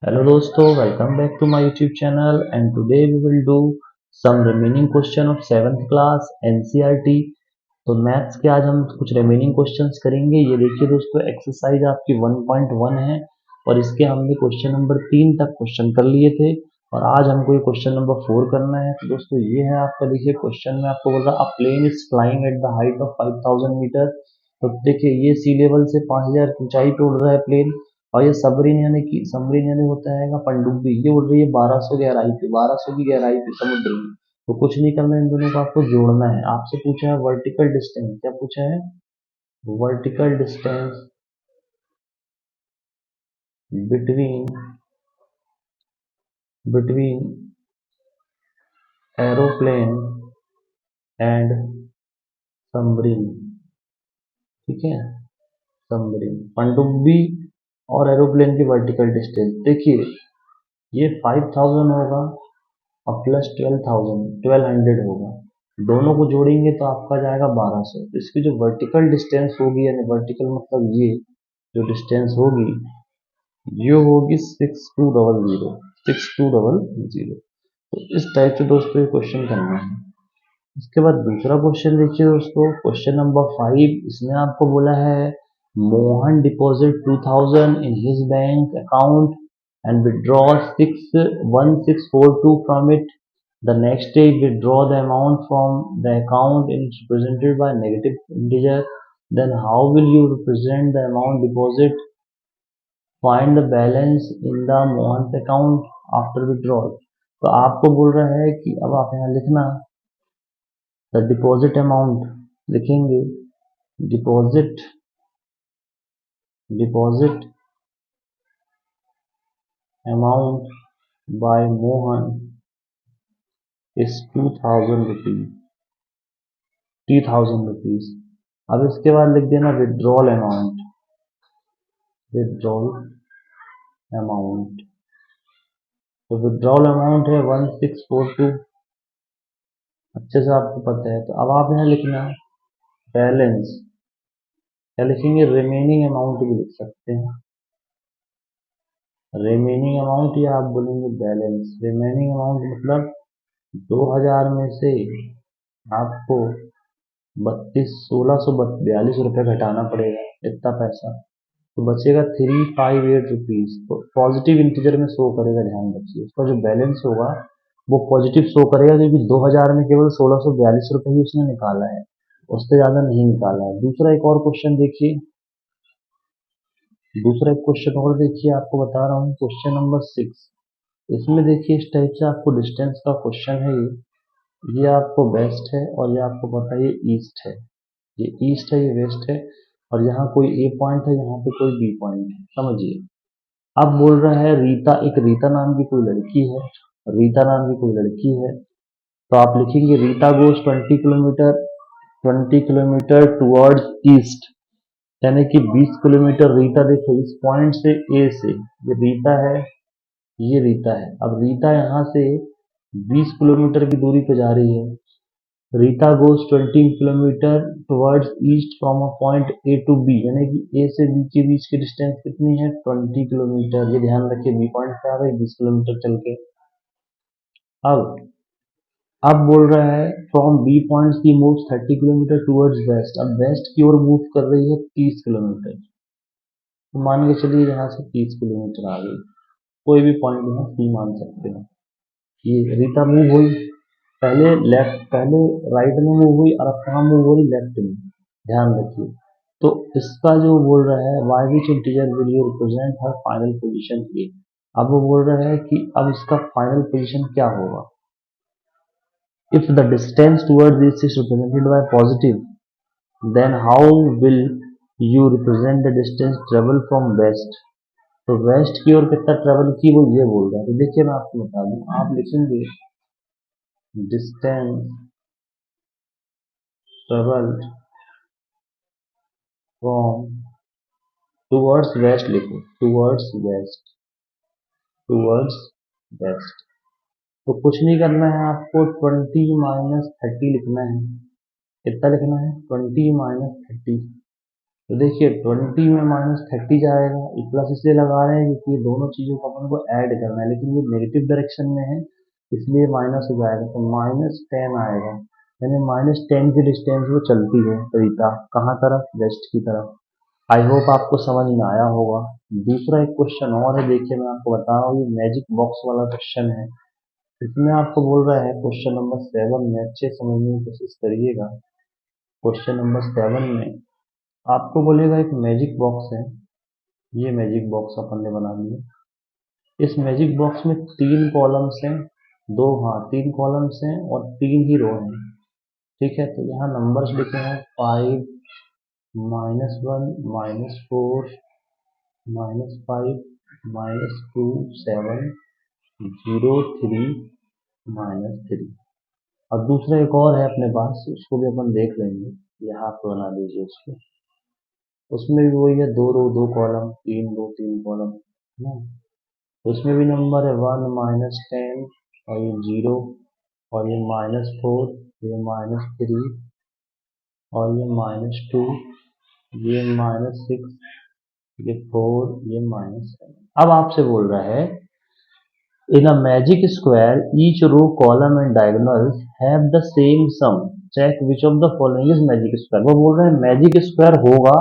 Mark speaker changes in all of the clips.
Speaker 1: Hello दोस्तों, welcome back to my YouTube channel and today we will do some remaining question of 7th class NCERT। तो maths के आज हम कुछ remaining questions करेंगे। ये देखिए दोस्तों, एक्सरसाइज आपकी 1.1 है और इसके हमने क्वेश्चन नंबर 3 तक क्वेश्चन कर लिए थे और आज हमको ये क्वेश्चन नंबर 4 करना है। तो दोस्तों ये है आपका, देखिए क्वेश्चन में आपको बोल रहा है a plane is flying at the height of 5000 metre. तो देखिए ये सी लेवल से 5000 ऊंचाई पे उड़ रहा है प्लेन और ये सबमरीन यानी होता है पनडुब्बी, ये उड़ रही है 1200 गहराई पे, 1200 की गहराई पे समुद्र में। तो कुछ नहीं करना है, इन दोनों को आपको जोड़ना है। आपसे पूछा है वर्टिकल डिस्टेंस, क्या पूछा है? Vertical distance between between aeroplane and submarine. ठीक है, सबमरीन, पनडुब्बी और एरोप्लेन की वर्टिकल डिस्टेंस देखिए, ये 5000 होगा और प्लस 1200 होगा। दोनों को जोड़ेंगे तो आपका जाएगा 1200। तो इसकी जो वर्टिकल डिस्टेंस होगी, यानी वर्टिकल मतलब ये जो डिस्टेंस होगी ये होगी 6200। तो इस टाइप से दोस्तों ये क्वेश्चन करना है। इसके बाद दूसरा क्वेश्चन देखिए दोस्तों, क्वेश्चन नंबर 5। इसमें आपको बोला है Mohan deposit 2000 in his bank account and withdraw 61642 from it. The next day withdraw the amount from the account and it's represented by negative integer. Then how will you represent the amount deposit? Find the balance in the Mohan's account after withdrawal. तो आपको बोल रहा है कि अब आप यहाँ लिखना द डिपॉजिट अमाउंट, लिखेंगे deposit deposit amount by Mohan is 2000 rupees, 3000 rupees. अब इसके बाद लिख देना विड्रॉल अमाउंट, विड्रॉल अमाउंट। तो विड्रॉल अमाउंट है 1642, अच्छे से आपको पता है। तो अब आप यहाँ लिखना बैलेंस, क्या लिखेंगे? रिमेनिंग अमाउंट भी लिख सकते हैं, रिमेनिंग अमाउंट, या आप बोलेंगे बैलेंस। रिमेनिंग अमाउंट मतलब 2000 में से आपको 1642 रुपये घटाना पड़ेगा, इतना पैसा। तो बचेगा 358 रुपीज। तो पॉजिटिव इंटीजर में शो करेगा, ध्यान रखिए। उसका जो बैलेंस होगा वो पॉजिटिव शो करेगा, क्योंकि 2000 में केवल 1642 रुपये ही उसने निकाला है, उससे ज्यादा नहीं निकाला है। दूसरा एक और क्वेश्चन देखिए, दूसरा एक क्वेश्चन और देखिए, आपको बता रहा हूँ क्वेश्चन नंबर 6। इसमें देखिए इस टाइप से आपको डिस्टेंस का क्वेश्चन है। ये आपको वेस्ट है और ये आपको पता है ये ईस्ट है, ये ईस्ट है, ये वेस्ट है, और यहाँ कोई ए पॉइंट है, यहाँ पे कोई बी पॉइंट है, समझिए। अब बोल रहा है रीता, एक रीता नाम की कोई लड़की है, रीता नाम की कोई लड़की है। तो आप लिखेंगे Rita goes 20 kilometre, 20 kilometre towards east, यानी कि 20 किलोमीटर। रीता देखो इस पॉइंट से, ए से, ये रीता है, ये रीता है। अब रीता यहाँ से 20 किलोमीटर की दूरी पे जा रही है। Rita goes 20 kilometre towards east from a point A to B, यानी कि ए से बी के बीच की डिस्टेंस कितनी है? 20 किलोमीटर। ये ध्यान रखिए, बी पॉइंट पे आ गई 20 किलोमीटर चल के। अब बोल रहा है फ्रॉम बी पॉइंट की मूव 30 किलोमीटर टुवर्ड्स वेस्ट। अब वेस्ट की ओर मूव कर रही है 30 किलोमीटर। तो मान के चलिए यहाँ से 30 किलोमीटर आ गई, कोई भी पॉइंट यहाँ सी मान सकते हैं। ये रीता मूव हुई, पहले लेफ्ट, पहले राइट में मूव हुई और अब कहाँ मूव हो रही? लेफ्ट में, ध्यान रखिए। तो इसका जो बोल रहा है Y which integer will you represent her final position A. अब वो बोल रहा है कि अब इसका फाइनल पोजीशन क्या होगा? If the distance towards east is represented by positive, then how will you represent the distance travel from west. तो वेस्ट की ओर कितना ट्रेवल की, वो ये बोल रहा है। तो देखिए मैं आपको बता दूं, आप लिखेंगे distance travelled from, towards waste लिखो, टुवर्ड्स वेस्ट, टुवर्ड्स वेस्ट। तो कुछ नहीं करना है आपको, 20 - 30 लिखना है। कितना लिखना है? 20 - 30, तो देखिए 20 में -30 जाएगा, ये प्लस इसलिए लगा रहे हैं क्योंकि ये दोनों चीज़ों को अपन को ऐड करना है, लेकिन ये नेगेटिव डायरेक्शन में है इसलिए माइनस हो जाएगा, तो -10 आएगा। यानी -10 की डिस्टेंस वो चलती है रीता, कहाँ तरफ, वेस्ट की तरफ। आई होप आपको समझ में आया होगा। दूसरा एक क्वेश्चन और है, देखिए मैं आपको बता रहा हूँ, ये मैजिक बॉक्स वाला क्वेश्चन है। इसमें आपको बोल रहा है क्वेश्चन नंबर 7 में, अच्छे समझने की कोशिश करिएगा। क्वेश्चन नंबर 7 में आपको बोलेगा एक मैजिक बॉक्स है, ये मैजिक बॉक्स अपन ने बना लिया। इस मैजिक बॉक्स में 3 कॉलम्स हैं, 3 कॉलम्स हैं और 3 ही रो हैं। ठीक है, तो यहाँ नंबर्स लिखे हैं 5, -1, -4, -5, -2, 7, 0, 3, -3। और दूसरा एक और है अपने पास, उसको भी अपन देख लेंगे। यहाँ पे बना लीजिए उसको, उसमें भी वही है, 2 रो 2 कॉलम, 3 रो 3 कॉलम, है ना। उसमें भी नंबर है 1, -10 और ये 0 और ये -4, ये -3 और ये -2, ये -6, ये 4, ये -7। अब आपसे बोल रहा है in a magic square each row column and diagonals have the same sum, check which of the following is magic square। वो बोल रहे हैं मैजिक स्क्वायर होगा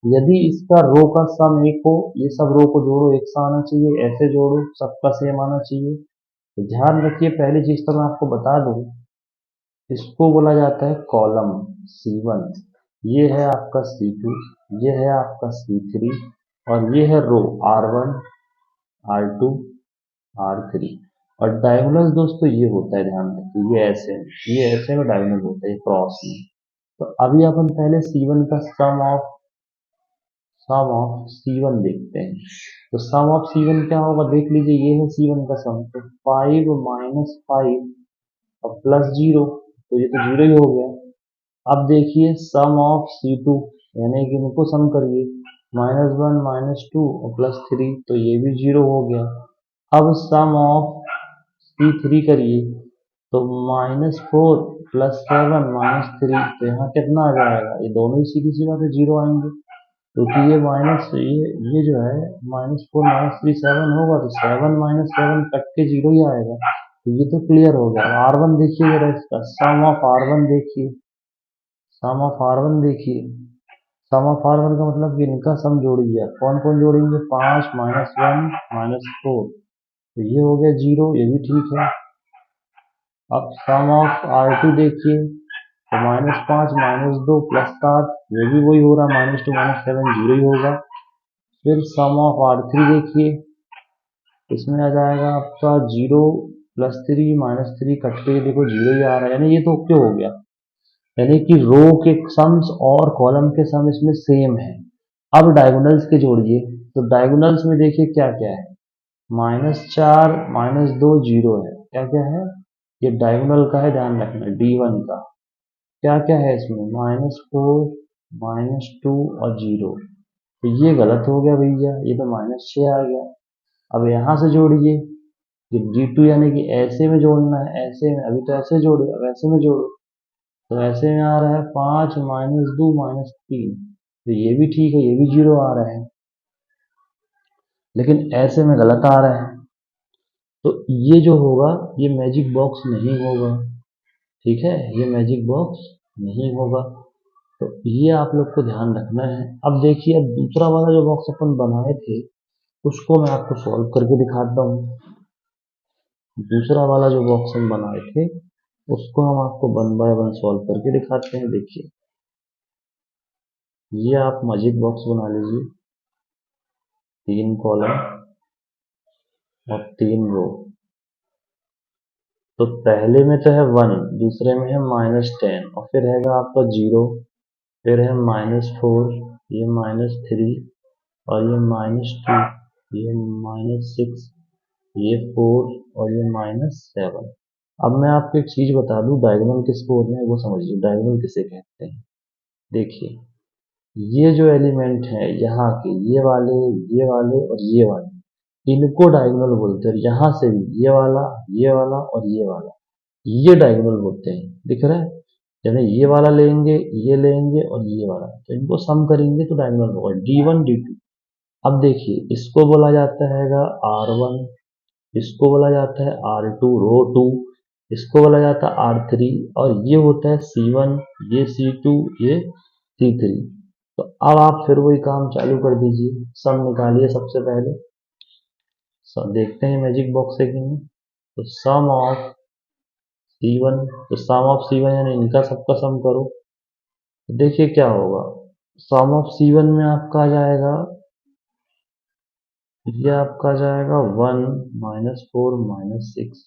Speaker 1: यदि इसका रो का सम एक हो, ये सब रो को जोड़ो एक सा आना चाहिए, ऐसे जोड़ो सबका सेम आना चाहिए। तो ध्यान रखिए, पहली चीज तो मैं आपको बता दूं, इसको बोला जाता है कॉलम C1, ये है आपका C2, ये है आपका C3 और ये है रो R1, R2, R3। और डायगोनल दोस्तों ये होता है, ध्यान रखिए, ये ऐसे में डायगोनल होता है क्रॉस में। तो अभी अपन पहले C1 का सम ऑफ C1 देखते हैं। तो सम ऑफ C1 क्या होगा, देख लीजिए, ये है C1 का सम, तो 5 -5 और +0, तो ये तो 0 ही हो गया। अब देखिए सम ऑफ C2, यानी कि इनको सम करिए, -1 -2 और +3, तो ये भी 0 हो गया। अब सम ऑफ C3 करिए, तो -4 +7 -3, तो यहाँ कितना आ जाएगा, ये दोनों ही सीधी सी बात है 0 आएंगे, क्योंकि ये ये जो है -4 -3 7 होगा, तो 7 -7 कट के 0 ही आएगा। तो ये तो क्लियर हो गया। R1 देखिए जरा, इसका सम ऑफ R1 देखिए, सम ऑफ R1 देखिए, सम ऑफ R1 का मतलब कि इनका सम जोड़िए। कौन कौन जोड़ेंगे, 5 -1 -4, तो ये हो गया 0, ये भी ठीक है। अब सम ऑफ R2 देखिए, तो -5 -2 +7, ये भी वही हो रहा, -2 -7 0 ही होगा। फिर सम ऑफ R3 देखिए, इसमें आ जाएगा आपका 0 +3 -3 कट के देखो 0 ही आ रहा है, यानी ये तो ओके हो गया, यानी कि रो के सम्स और कॉलम के सम इसमें सेम है। अब डायगोनल्स के जोड़िए, तो डायगोनल्स में देखिए क्या क्या है, -4 -2 0 है, क्या क्या है, ये डायगोनल का है, ध्यान रखना D1 का। क्या क्या है इसमें, -4 -2 और 0, तो ये गलत हो गया भैया, ये तो -6 आ गया। अब यहाँ से जोड़िए, ये D2 यानी कि ऐसे में जोड़ना है, ऐसे में, अभी तो ऐसे जोड़ो, अब ऐसे में जोड़ो, तो ऐसे में आ रहा है 5 -2 -3, तो ये भी ठीक है, ये भी 0 आ रहा है, लेकिन ऐसे में गलत आ रहा है। तो ये जो होगा ये मैजिक बॉक्स नहीं होगा, ठीक है, ये मैजिक बॉक्स नहीं होगा। तो ये आप लोग को ध्यान रखना है। अब देखिए, अब दूसरा वाला जो बॉक्स अपन बनाए थे उसको मैं आपको सॉल्व करके दिखाता हूँ। दूसरा वाला जो बॉक्स हम बनाए थे उसको हम आपको 1 बाय 1 सॉल्व करके दिखाते हैं। देखिए, ये आप मैजिक बॉक्स बना लीजिए, 3 कॉलम और 3 रो। तो पहले में तो है 1, दूसरे में है -10 और फिर रहेगा आपका 0, फिर है -4, ये -3 और ये -2, ये -6, ये 4 और ये -7। अब मैं आपको एक चीज बता दूं, डायगोनल किसको होते हैं वो समझिए, डायगोनल किसे कहते हैं। देखिए, ये जो एलिमेंट है यहाँ के, ये वाले और ये वाले, इनको डायगोनल बोलते हैं। यहाँ से भी ये वाला और ये वाला, ये डायगोनल होते हैं, दिख रहा है। यानी ये वाला लेंगे और ये वाला, तो इनको सम करेंगे तो डायगोनल होगा D1 D2। अब देखिए इसको बोला जाता है R1, इसको बोला जाता है R2 रो 2, इसको बोला जाता है R3, और ये होता है C1, ये C2, ये C3। तो अब आप फिर वही काम चालू कर दीजिए, सम निकालिए सबसे पहले। देखते हैं मैजिक बॉक्स है कि नहीं। तो सम ऑफ C1, तो सम ऑफ C1 यानी इनका सबका सम करो, तो देखिए क्या होगा। सम ऑफ C1 में आपका आ जाएगा, ये आपका आ जाएगा 1 -4 -6।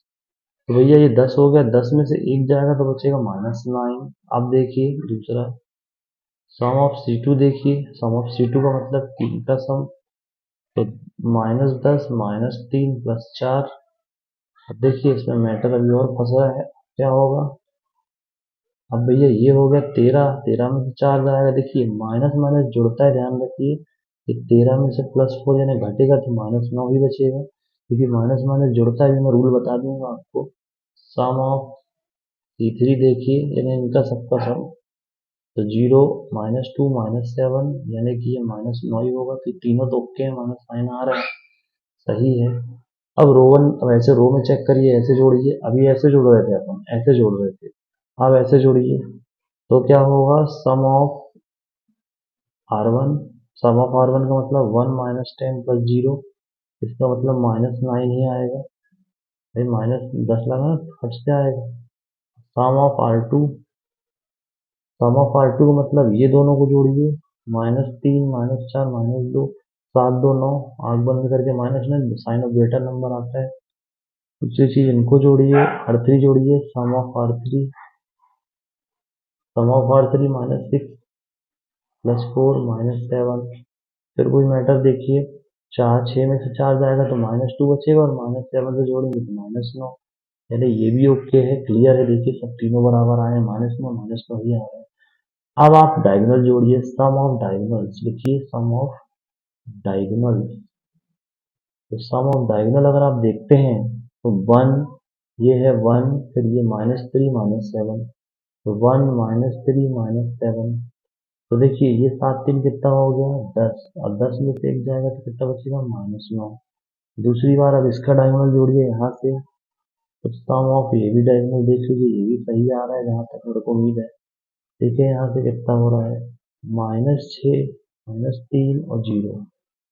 Speaker 1: तो भैया ये 10 हो गया, 10 में से एक जाएगा तो बचेगा -9। अब देखिए दूसरा सम ऑफ C2, देखिए सम ऑफ C2 का मतलब 3 का सम, तो -10 -3 +4। अब देखिए इसमें मैटर अभी और फंसा है, क्या होगा। अब भैया ये हो गया 13, 13 में से 4 जाएगा, देखिए माइनस माइनस जुड़ता है, ध्यान रखिए कि 13 में से +4 यानी घटेगा तो -9 ही बचेगा, क्योंकि माइनस माइनस जुड़ता है, मैं रूल बता दूंगा आपको। सम ऑफ C3 देखिए यानी इनका सबका सम, तो 0 -2 -7 यानी कि ये -9 ही होगा, तो तीनों तो ओके है, -9 आ रहा है, सही है। अब रो वन, अब ऐसे रो में चेक करिए, ऐसे जोड़िए, अभी ऐसे जोड़ रहे थे अपन, ऐसे जोड़ रहे थे, अब ऐसे जोड़िए, तो क्या होगा सम of R1, some of R1 का मतलब 1 -10 +0, इसका मतलब -9 ही आएगा, भाई -10 लगा ना फट से आएगा। सम of R2, some of R2 का मतलब ये दोनों को जोड़िए, -3 -4 -2, 7 2 9, आंख बंद करके -9 साइन ऑफ ग्रेटर नंबर आता है। दूसरी चीज इनको जोड़िए, R3 जोड़िए, सम ऑफ R3 -6 +4 -7, फिर कोई मैटर देखिए, 6 में से 4 जाएगा तो -2 बचेगा, और -7 से जोड़ेंगे तो -9, यानी ये भी ओके है, क्लियर है। देखिए सब तीनों बराबर आए, -9 ही आ रहे हैं। अब आप डायगोनल जोड़िए, सम ऑफ डायगोनल्स लिखिए, सम ऑफ डायगोनल्स। तो सम ऑफ डायगोनल अगर आप देखते हैं तो 1, ये है 1, फिर ये -3 -7, तो 1 -3 -7, तो देखिए ये 7 3 कितना हो गया 10, अब 10 में से एक जाएगा तो कितना बचेगा -9। दूसरी बार अब इसका डायगोनल जोड़िए यहाँ से, तो सम ऑफ ये भी डायगोनल देख लीजिए, ये भी सही आ रहा है जहाँ तक मेरे को उम्मीद है। देखिए यहाँ से कितना हो रहा है, -6 -3 और 0,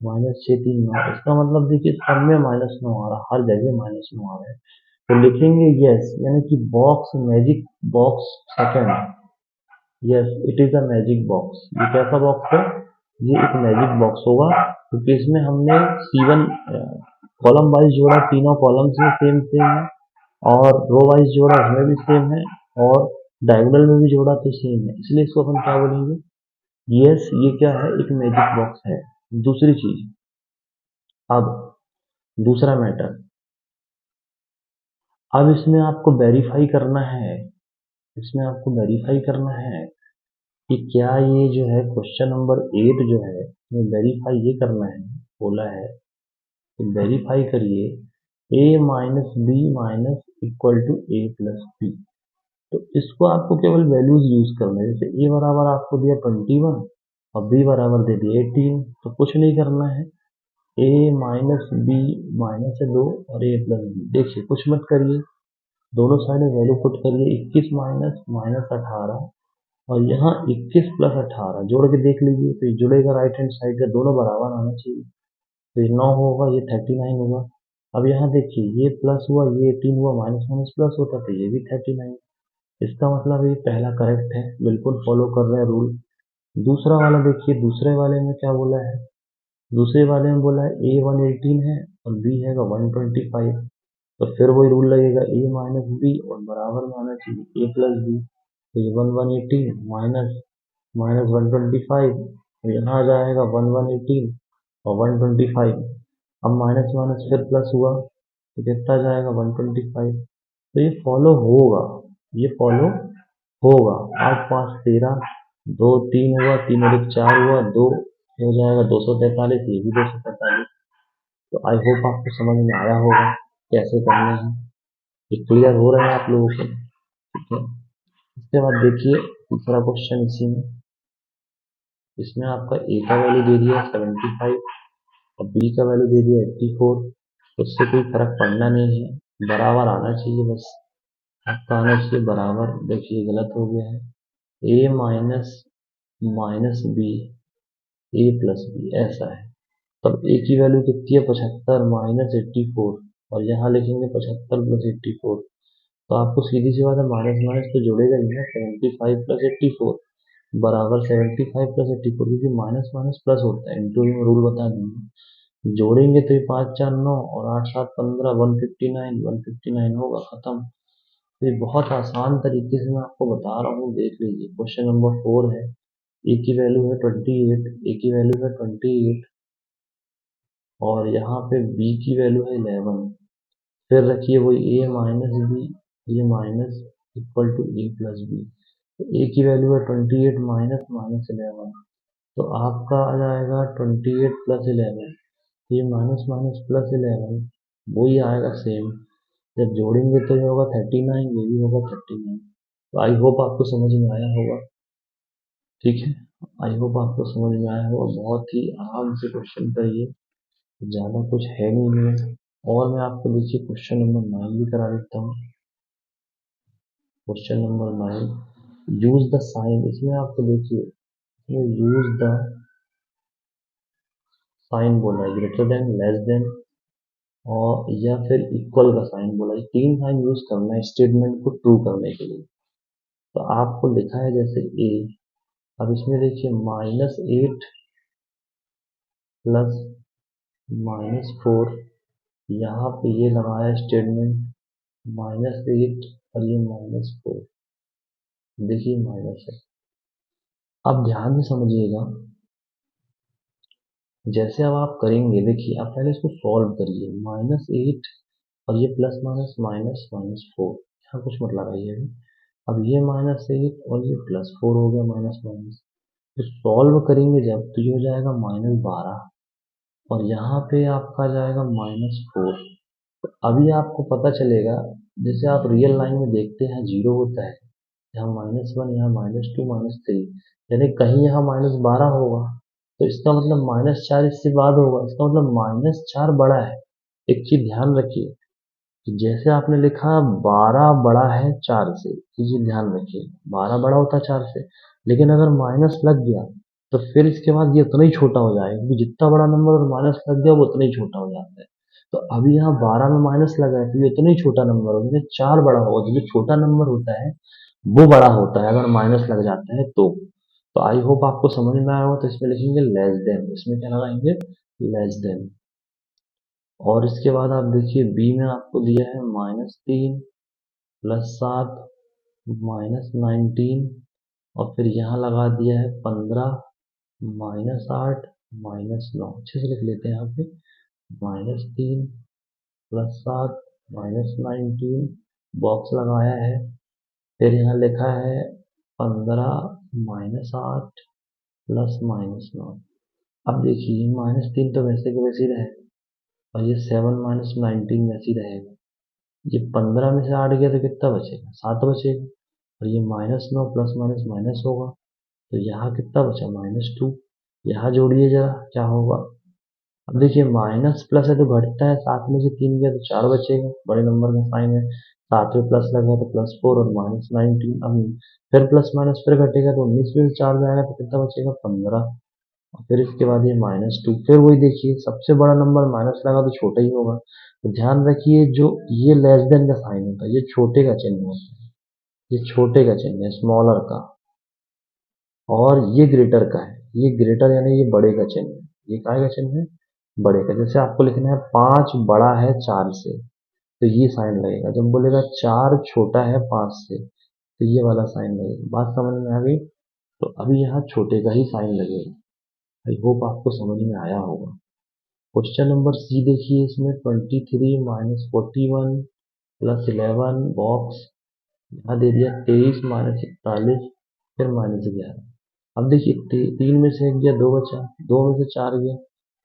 Speaker 1: -6 3 9, इसका मतलब देखिए सब में -9 आ रहा है, हर जगह -9 आ रहा है। तो लिखेंगे यस, यानी कि box magic box second, yes it is a magic box. ये कैसा बॉक्स है, ये एक मैजिक बॉक्स होगा, क्योंकि इसमें हमने C1 कॉलम वाइज जोड़ा, तीनों कॉलम्स में सेम सेम है, और रो वाइज जोड़ा उसमें भी सेम है, और डायगोनल में भी जोड़ा तो सेम है, इसलिए इसको अपन क्या बोलेंगे, यस ये क्या है, एक मैजिक बॉक्स है। दूसरी चीज, अब दूसरा मैटर, अब इसमें आपको वेरीफाई करना है, इसमें आपको वेरीफाई करना है कि क्या ये जो है क्वेश्चन नंबर 8 जो है, ये वेरीफाई ये करना है, बोला है कि वेरीफाई करिए a minus B minus equal to A plus B. तो इसको आपको केवल वैल्यूज यूज करना है, जैसे a बराबर आपको दिया 21 और b बराबर दे दिया 18, तो कुछ नहीं करना है, a माइनस बी माइनस है 2 और a प्लस बी, देखिए कुछ मत करिए, दोनों साइड वैल्यू पुट करिए, 21 माइनस -18, और यहाँ 21 + 18 जोड़ के देख लीजिए, तो ये जुड़ेगा राइट हैंड साइड का, दोनों बराबर आना चाहिए, तो ये 9 होगा, ये 39 होगा। अब यहाँ देखिए ये प्लस हुआ, ये 18 हुआ, माइनस माइनस प्लस होता तो ये भी 39, इसका मतलब ये पहला करेक्ट है, बिल्कुल फॉलो कर रहे हैं रूल। दूसरा वाला देखिए, दूसरे वाले में क्या बोला है, दूसरे वाले में बोला है ए 118 है और बी है 125, तो फिर वही रूल लगेगा, ए माइनस बी और बराबर में आना चाहिए ए प्लस बी, तो ये 118 माइनस -125, तो यहाँ आ जाएगा 118 और 125, अब माइनस माइनस फिर प्लस हुआ तो कितना जाएगा 125, तो ये फॉलो होगा, ये फॉलो होगा। 8 5 13, 2 3 हुआ, 3 और 1 4 हुआ, 2 हो जाएगा 243, ये भी 243। तो आई होप आपको समझ में आया होगा कैसे करना है, ये क्लियर हो रहा है आप लोगों को, ठीक है। इसके बाद देखिए तीसरा क्वेश्चन इसी में, इसमें आपका ए का वैल्यू दे दिया है 75 और बी का वैल्यू दे दिया 84। तो उससे कोई फर्क पड़ना नहीं है, बराबर आना चाहिए बस, आपका आना चाहिए बराबर। देखिए गलत हो गया है, ए माइनस माइनस बी, ए प्लस बी ऐसा है। तब ए की वैल्यू कितनी है 75 माइनस 84, और यहाँ लिखेंगे 75 प्लस 84। तो आपको सीधी सी बात है माइनस माइनस तो जुड़ेगा ही ना, 75 प्लस 84 बराबर 75 प्लस 84, क्योंकि माइनस माइनस प्लस होता है, इंटू में रूल बता दूंगा। जोड़ेंगे तो ये 5 4 9 और 8 7 15, 159 159 होगा, खत्म। तो ये बहुत आसान तरीके से मैं आपको बता रहा हूँ, देख लीजिए। क्वेश्चन नंबर 4 है, ए की वैल्यू है 28, ए की वैल्यू है 28 और यहाँ पे बी की वैल्यू है 11। फिर रखिए वही ए माइनस बी, ये minus equal to A plus B. तो ए की वैल्यू है 28 माइनस माइनस 11, तो आपका आ जाएगा 28 प्लस 11। ये माइनस माइनस प्लस 11 वही आएगा सेम, जब जोड़ेंगे तो ये होगा 39, ये भी होगा 39। तो आई होप आपको समझ में आया होगा, ठीक है। आई होप आपको समझ में आया होगा, बहुत ही आराम से क्वेश्चन करिए, ज़्यादा कुछ है नहीं है। और मैं आपको देखिए क्वेश्चन नंबर 9 भी करा देता हूँ। Question number 9, use the sign. इसमें आपको देखिए यूज द साइन बोला है, ग्रेटर देन, लेस देन और या फिर इक्वल का साइन बोला है। तीन साइन यूज करना है स्टेटमेंट को ट्रू करने के लिए। तो आपको लिखा है जैसे ए, अब इसमें देखिए -8 प्लस -4, यहाँ पे ये लगाया स्टेटमेंट -8 और ये -4, देखिए माइनस है। अब ध्यान से समझिएगा, जैसे अब आप करेंगे, देखिए आप पहले इसको सॉल्व करिए, -8 और ये प्लस माइनस माइनस -4, यहाँ कुछ मत लगाइए। अब ये -8 और ये +4 हो गया माइनस माइनस, तो सॉल्व करेंगे जब तो ये हो जाएगा -12 और यहाँ पे आपका आ जाएगा -4। अभी आपको पता चलेगा, जैसे आप रियल लाइन में देखते हैं जीरो होता है, यहाँ -1, यहाँ -2, -3, यानी कहीं यहाँ -12 होगा, तो इसका मतलब -4 इससे बाद होगा, इसका मतलब -4 बड़ा है। एक चीज ध्यान रखिए कि जैसे आपने लिखा 12 बड़ा है 4 से, ये चीज ध्यान रखिए, 12 बड़ा होता है 4 से, लेकिन अगर माइनस लग गया तो फिर इसके बाद ये उतना ही छोटा हो जाएगा, क्योंकि जितना बड़ा नंबर और माइनस लग गया वो उतना ही छोटा हो जाता है। तो अभी यहाँ 12 में माइनस लगा है तो ये उतना ही छोटा नंबर होगा, 4 बड़ा होगा, जो छोटा नंबर होता है वो बड़ा होता है अगर माइनस लग जाता है तो आई होप आपको समझ में आया हो। तो इसमें लिखेंगे लेस देन, इसमें क्या लगाएंगे लेस देन। और इसके बाद आप देखिए बी में आपको दिया है -3 +7 -19 और फिर यहाँ लगा दिया है 15 -8 -9, अच्छे से लिख लेते हैं यहाँ पे, -3 +7 -19 बॉक्स लगाया है, फिर यहाँ लिखा है 15 -8 +-9। अब देखिए -3 तो वैसे के वैसे ही रहेगा और ये 7 -19 वैसे ही रहेगा। ये 15 में से 8 गया तो कितना बचेगा, 7 बचेगा, और ये -9 प्लस माइनस माइनस होगा, तो यहाँ कितना बचा -2। यहाँ जोड़िए जरा क्या होगा। अब देखिए माइनस प्लस है तो घटता है, 7 में से 3 गया तो 4 बचेगा, बड़े नंबर का साइन है, 7 में प्लस लगा तो +4 और -19। अब फिर प्लस माइनस फिर घटेगा तो 19 में से 4 जाएगा तो कितना बचेगा 15, और फिर इसके बाद ये -2। फिर वही देखिए सबसे बड़ा नंबर माइनस लगा तो छोटा ही होगा, तो ध्यान रखिए जो ये लेस देन का साइन होता है ये छोटे का चिन्ह होता है, ये छोटे का चिन्ह है स्मॉलर का, और ये ग्रेटर का है, ये ग्रेटर यानी ये बड़े का चिन्ह है, ये काय का चिन्ह है बड़े का। जैसे आपको लिखना है 5 बड़ा है 4 से, तो ये साइन लगेगा। जब बोलेगा 4 छोटा है 5 से, तो ये वाला साइन लगेगा। बात समझ में आ गई। तो अभी यहाँ छोटे का ही साइन लगेगा। आई होप आपको समझ में आया होगा। क्वेश्चन नंबर सी देखिए, इसमें 23 -41 +11 बॉक्स, यहाँ दे दिया 23 -41 फिर -11। अब देखिए 3 में से 1 गया 2 बचा, 2 में से 4 गया,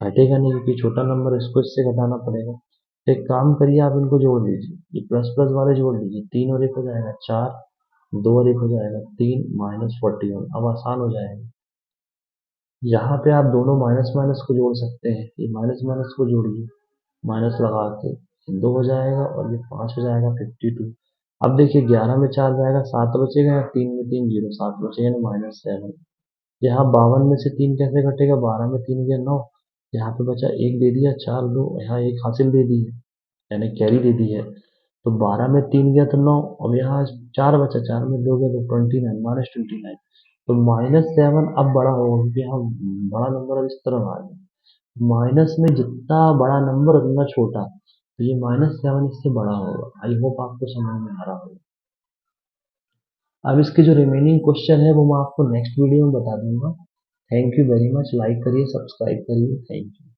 Speaker 1: घटेगा नहीं क्योंकि छोटा नंबर है, इसको इससे घटाना पड़ेगा। तो एक काम करिए आप इनको जोड़ लीजिए, ये प्लस प्लस वाले जोड़ लीजिए, 3 और 1 हो जाएगा 4 2 और 1 हो जाएगा 3 -41। अब आसान हो जाएगा। यहाँ पे आप दोनों माइनस माइनस को जोड़ सकते हैं। ये माइनस माइनस को जोड़िए, माइनस लगा के 2 हो जाएगा और ये 5 हो जाएगा 52। अब देखिए 11 में 4 जाएगा 7 बचेगा, या 3 में 3 0 7 बचेगा ना -7। यहाँ 52 में से 3 कैसे घटेगा, 12 में 3 गया 9, यहाँ पे बचा 1 दे दिया 4 2, यहाँ 1 हासिल दे दी है, यानी कैरी दे दी है। तो 12 में 3 गया तो 9, अब यहाँ 4 बचा, 4 में 2 गया तो 29 -29। तो -7 अब बड़ा होगा क्योंकि यहाँ बड़ा नंबर अब इस तरफ आ गया। माइनस में जितना बड़ा नंबर उतना छोटा, तो ये -7 इससे बड़ा होगा। आई होप आपको समझ में आ रहा होगा। अब इसके जो रिमेनिंग क्वेश्चन है वो मैं आपको नेक्स्ट वीडियो में बता दूंगा। Thank you very much. Like करिए, सब्सक्राइब करिए। Thank you.